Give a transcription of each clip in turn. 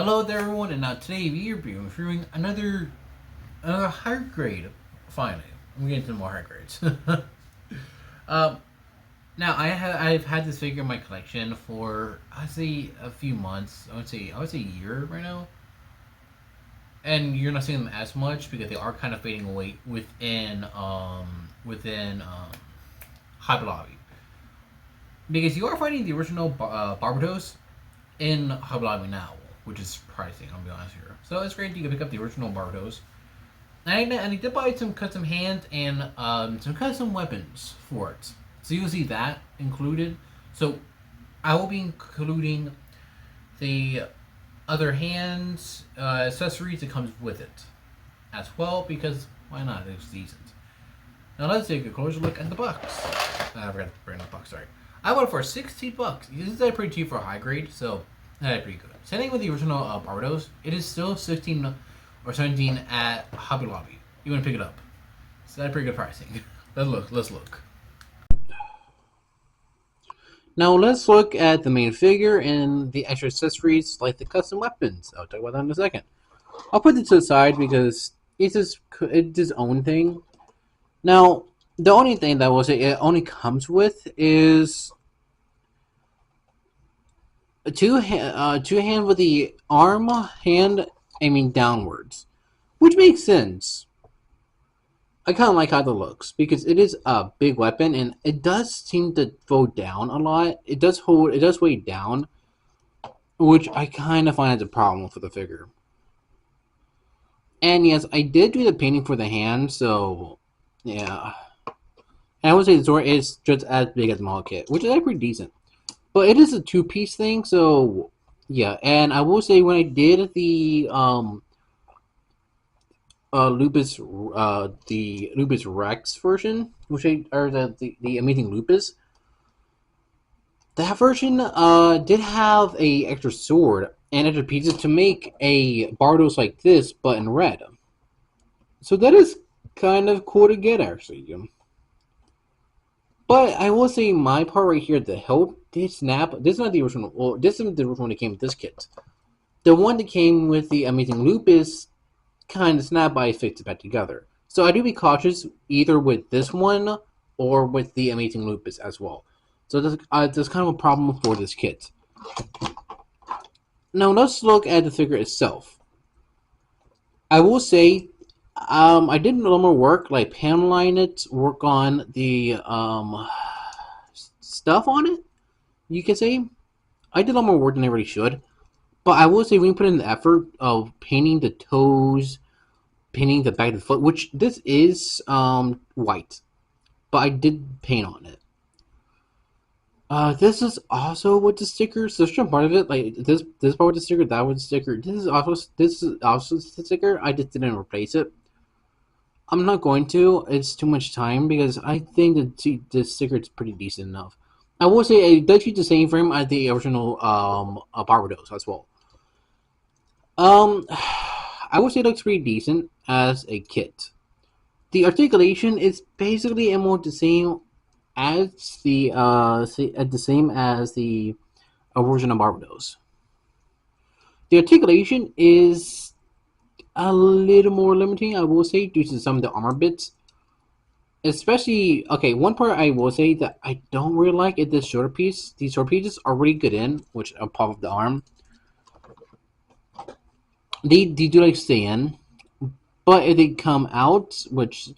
Hello there, everyone, and today we are reviewing another higher grade. Finally, I'm getting to more higher grades. um, Now I've had this figure in my collection for I'd say a few months. I would say a year right now, and you're not seeing them as much because they are kind of fading away within Hobby Lobby, because you are finding the original barbatos in Hobby Lobby now, which is surprising. I'll be honest here. So it's great you can pick up the original barbatos. And I did buy some custom hands and some custom weapons for it. So you'll see that included. So I will be including the other hands accessories that comes with it as well, because why not? It's decent. Now let's take a closer look at the box. I forgot to bring the box. Sorry. I bought it for $16. This is pretty cheap for a high grade, so that's pretty good. Same thing with the original Barbados. It is still 16 or 17 at Hobby Lobby. You want to pick it up. So that's pretty good pricing. Let's look. Now let's look at the main figure and the extra accessories like the custom weapons. I'll talk about that in a second. I'll put it to the side because it's its own thing. Now, the only thing that will say it only comes with is two hand with the hand aiming downwards, which makes sense. I kind of like how it looks because it is a big weapon and it does seem to fold down a lot. It does weigh down, which I kind of find as a problem for the figure. And yes, I did do the painting for the hand, so yeah. And I would say the sword is just as big as the model kit, which is actually pretty decent. But it is a two-piece thing, so yeah. And I will say when I did the lupus the lupus Rex version, the amazing lupus, that version did have a extra sword and extra pieces to make a Bardos like this, but in red. So that is kind of cool to get, actually. But I will say my part right here, the hilt did snap. This is not the original. Well, this isn't the original one that came with this kit. The one that came with the amazing lupus kind of snapped, but I fixed it back together. So I do be cautious either with this one or with the amazing lupus as well. So there's kind of a problem for this kit. Now let's look at the figure itself. I will say I did a little more work, like paneling it, work on the stuff on it, you can say. I did a lot more work than I really should. But I will say when you put in the effort of painting the toes, painting the back of the foot, which this is white, but I did paint on it. This is also with the stickers. So there's part of it, like this part with the sticker, that with the sticker. This is also the sticker. I just didn't replace it. I'm not going to. It's too much time because I think that the sticker is pretty decent enough. I will say it does use the same frame as the original Barbados as well. I would say it looks pretty decent as a kit. The articulation is basically almost the same as the original Barbados. The articulation is a little more limiting, I will say, due to some of the armor bits. Especially, okay, one part I will say that I don't really like is this shoulder piece. These shoulder pieces are really good in, which are pop of the arm. They do like stay in, but if they come out, which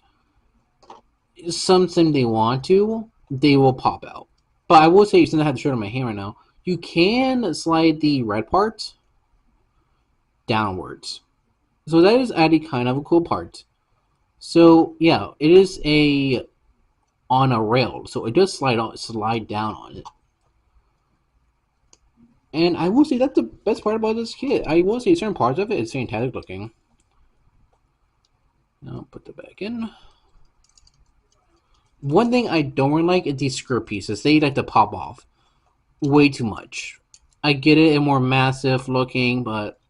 something they want to, they will pop out. But I will say, since I have the shirt on my hand right now, you can slide the red part downwards. So that is actually kind of a cool part. So yeah, it is on a rail, so it does slide down on it. And I will say that's the best part about this kit. I will say certain parts of it is fantastic looking. Now put it back in. One thing I don't really like is these skirt pieces. They like to pop off way too much. I get it, and more massive looking, but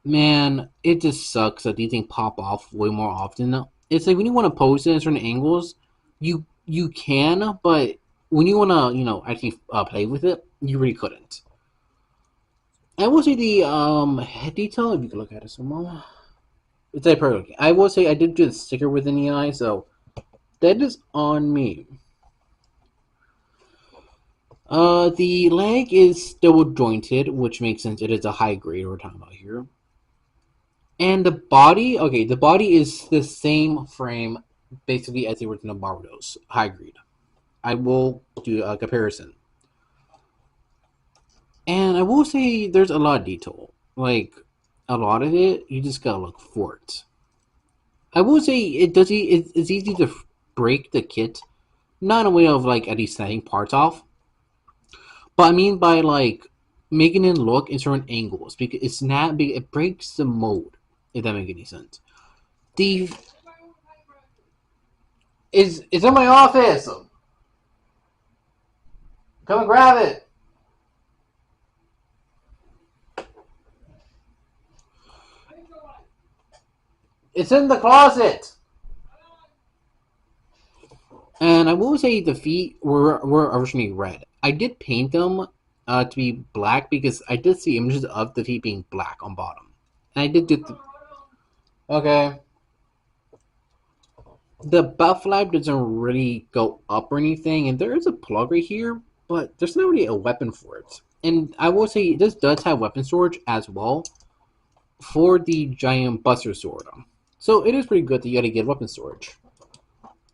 man, it just sucks that these things pop off way more often. It's like when you want to pose it at certain angles, you can, but when you want to, actually play with it, you really couldn't. I will say the head detail, if you can look at it some more. It's like perfect. I will say I did do the sticker within the eye, so that is on me. The leg is double jointed, which makes sense. It is a high grade we're talking about here. And the body, okay, the body is the same frame basically as the original Barbatos, high grade. I will do a comparison. And I will say there's a lot of detail. Like, a lot of it, you just gotta look for it. I will say it's easy to break the kit, not in a way of like at least setting parts off, but I mean by like making it look in certain angles because it's not it breaks the mold, if that makes any sense. The is it's in my office. Come and grab it. It's in the closet. And I will say the feet were originally red. I did paint them to be black because I did see images of the feet being black on bottom. And I did do okay. The butt flap doesn't really go up or anything, and there is a plug right here, but there's not really a weapon for it. And I will say this does have weapon storage as well for the giant buster sword. So it is pretty good that you gotta get weapon storage.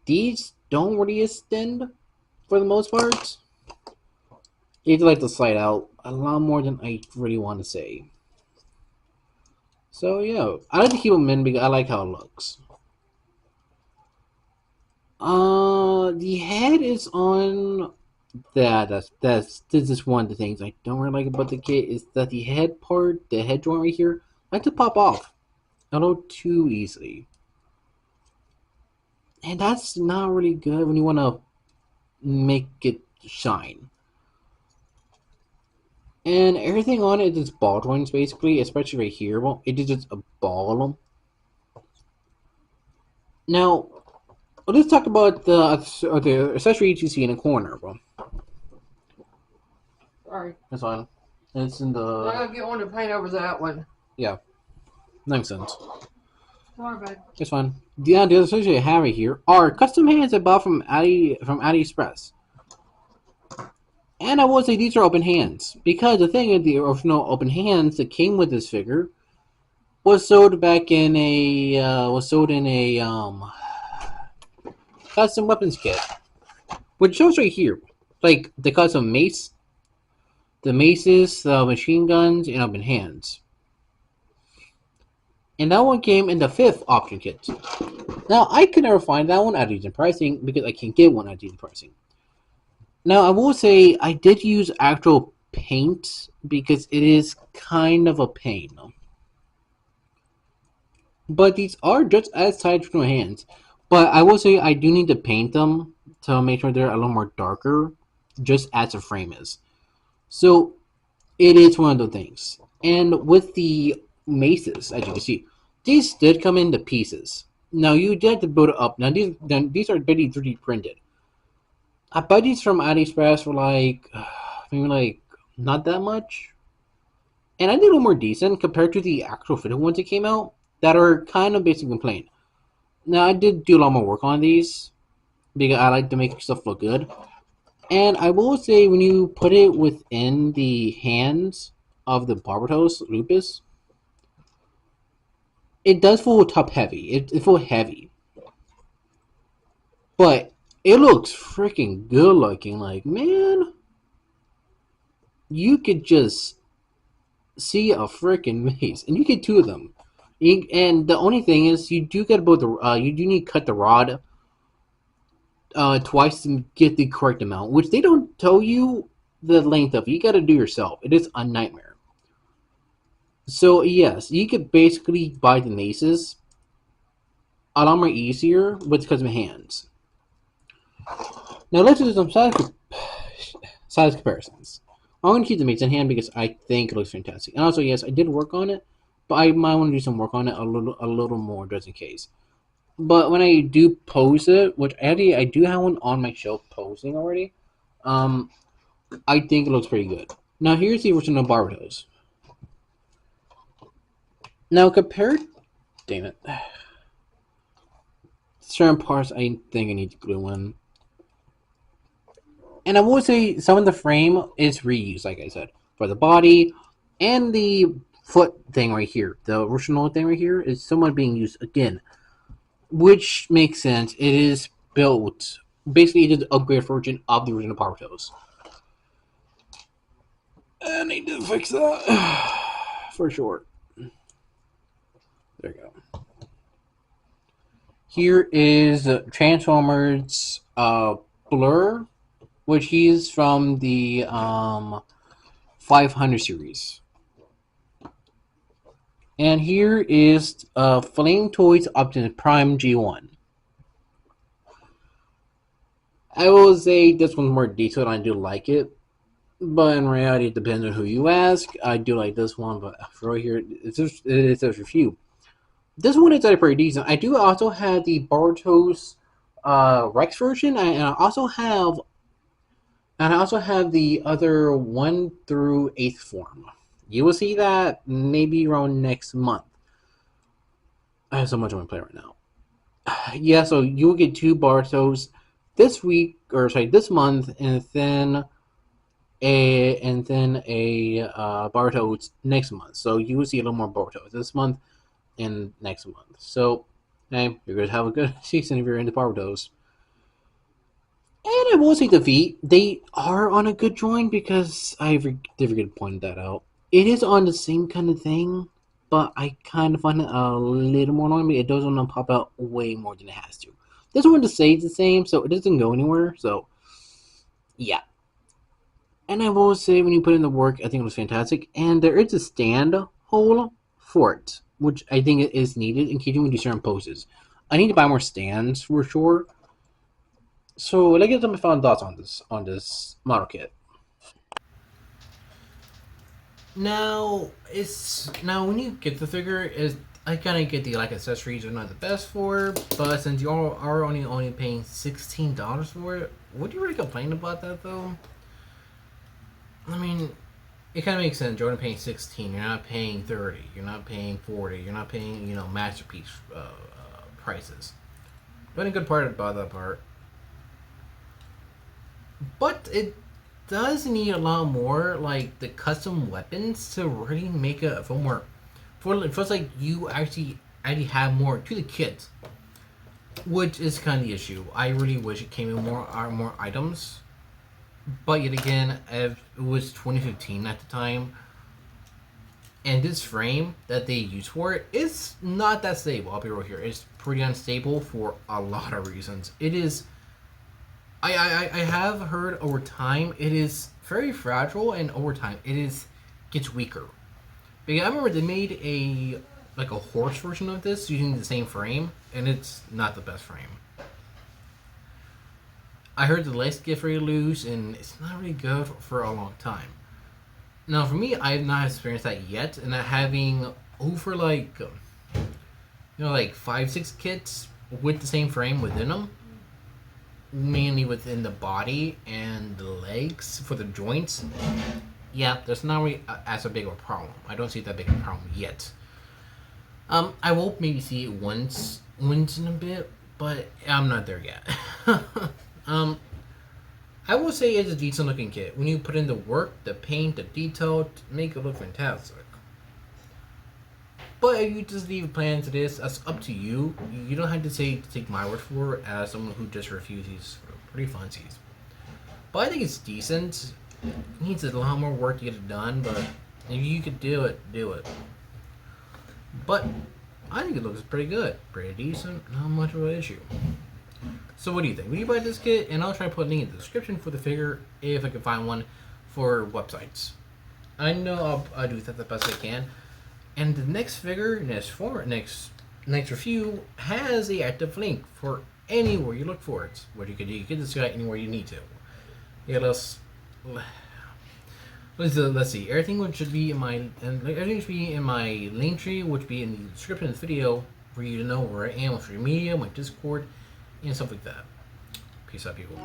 These don't really extend for the most part. You have to like to slide out a lot more than I really want to say. So yeah, I like to keep them in because I like how it looks. The head is on that. This is one of the things I don't really like about the kit is that the head part, the head joint right here, like to pop off a little too easily, and that's not really good when you want to make it shine. And everything on it is ball joints basically, especially right here. Well, it is just a ball. Now, let's talk about the accessory you see in the corner, bro. Sorry. That's fine. It's in the. I'm gonna get one to paint over that one. Yeah, makes sense. Sorry, babe. It's fine. The other accessory I have right here are custom hands I bought from AliExpress. And I will say these are open hands because the thing is the original open hands that came with this figure was sold back in a custom weapons kit, which shows right here, like the custom mace, the maces, the machine guns, and open hands. And that one came in the 5th option kit. Now I could never find that one at decent pricing because I can't get one at decent pricing. Now I will say I did use actual paint because it is kind of a pain. But these are just as tight to my hands. But I will say I do need to paint them to make sure they're a little more darker, just as the frame is. So it is one of those things. And with the maces, as you can see, these did come into pieces. Now you did have to build it up. Now these are pretty 3D printed. I bought these from AliExpress for like maybe like not that much. And I did a little more decent compared to the actual fitted ones that came out that are kind of basically plain. Now I did do a lot more work on these because I like to make stuff look good. And I will say when you put it within the hands of the barbatos lupus, it does feel top heavy. It feels heavy. But it looks freaking good looking. Like, man, you could just see a freaking mace. And you get 2 of them. And the only thing is, you do get both. You do need to cut the rod twice to get the correct amount, which they don't tell you the length of. You got to do yourself. It is a nightmare. So yes, you could basically buy the maces a lot more easier with custom hands. Now let's do some size comparisons. I'm going to keep the mace in hand because I think it looks fantastic. And also, yes, I did work on it, but I might want to do some work on it a little more just in case. But when I do pose it, which actually I do have one on my shelf posing already, I think it looks pretty good. Now here's the original barbatos. Now compared, damn it, certain parts I think I need to glue in. And I will say some of the frame is reused, like I said, for the body and the foot thing right here. The original thing right here is somewhat being used again, which makes sense. It is built basically it is an upgrade version of the original Power Toes. I need to fix that for sure. There you go. Here is Transformers Blur, which he's from the 500 series. And here is Flame Toys Optimus Prime G1. I will say this one's more detailed. I do like it, but in reality, it depends on who you ask. I do like this one, but for right here, it's a review. This one is actually pretty decent. I do also have the Barbatos Rex version, and I also have the other 1 through 8th form. You will see that maybe around next month. I have so much on my plate right now. Yeah, so you will get 2 Bartos this week, or sorry, this month, and then a Bartos next month. So you will see a little more Bartos this month and next month. So, hey, you're going to have a good season if you're into Barbados. And I will say the V, they are on a good joint because I did forget to point that out. It is on the same kind of thing, but I kind of find it a little more annoying. It doesn't pop out way more than it has to. This one to say it's the same, so it doesn't go anywhere. So, yeah. And I will say when you put in the work, I think it was fantastic. And there is a stand hole for it, which I think is needed in case you want to do certain poses. I need to buy more stands for sure. So let's get some final thoughts on this model kit. Now when you get the figure, is I kind of get the like accessories are not the best for it, but since you are only paying $16 for it, would you really complain about that though? I mean, it kind of makes sense. You're only paying 16. You're not paying 30. You're not paying 40. You're not paying masterpiece prices. The only good part about that part, but it does need a lot more like the custom weapons to really make a film work. For it feels like you actually have more to the kit, which is kind of the issue. I really wish it came in more items, but yet again, it was 2015 at the time, and this frame that they use for it is not that stable. I'll be real here. It's pretty unstable for a lot of reasons. It is. I have heard over time it is very fragile, and over time it is gets weaker. Because I remember they made a horse version of this using the same frame, and it's not the best frame. I heard the legs get very loose, and it's not really good for a long time. Now, for me, I have not experienced that yet, and that having over like 5-6 kits with the same frame within them, mainly within the body and the legs for the joints. Yeah, there's not really as a big of a problem. I don't see that big of a problem yet. I will maybe see it once in a bit, but I'm not there yet. I will say it's a decent looking kit. When you put in the work, the paint, the detail, make it look fantastic. But if you just leave a plan to this, that's up to you. You don't have to take my word for it as someone who just refuses pretty funsies. But I think it's decent. It needs a lot more work to get it done, but if you could do it, do it. But I think it looks pretty good. Pretty decent. Not much of an issue. So what do you think? Will you buy this kit? And I'll try to put a link in the description for the figure if I can find one for websites. I know I'll do that the best I can. And the next figure, next review has a active link for anywhere you look for it. Where you can get this guy anywhere you need to. Yeah, let's see. Everything should be in my link tree, which be in the description of this video for you to know where I am with social media, my Discord, and stuff like that. Peace out, people.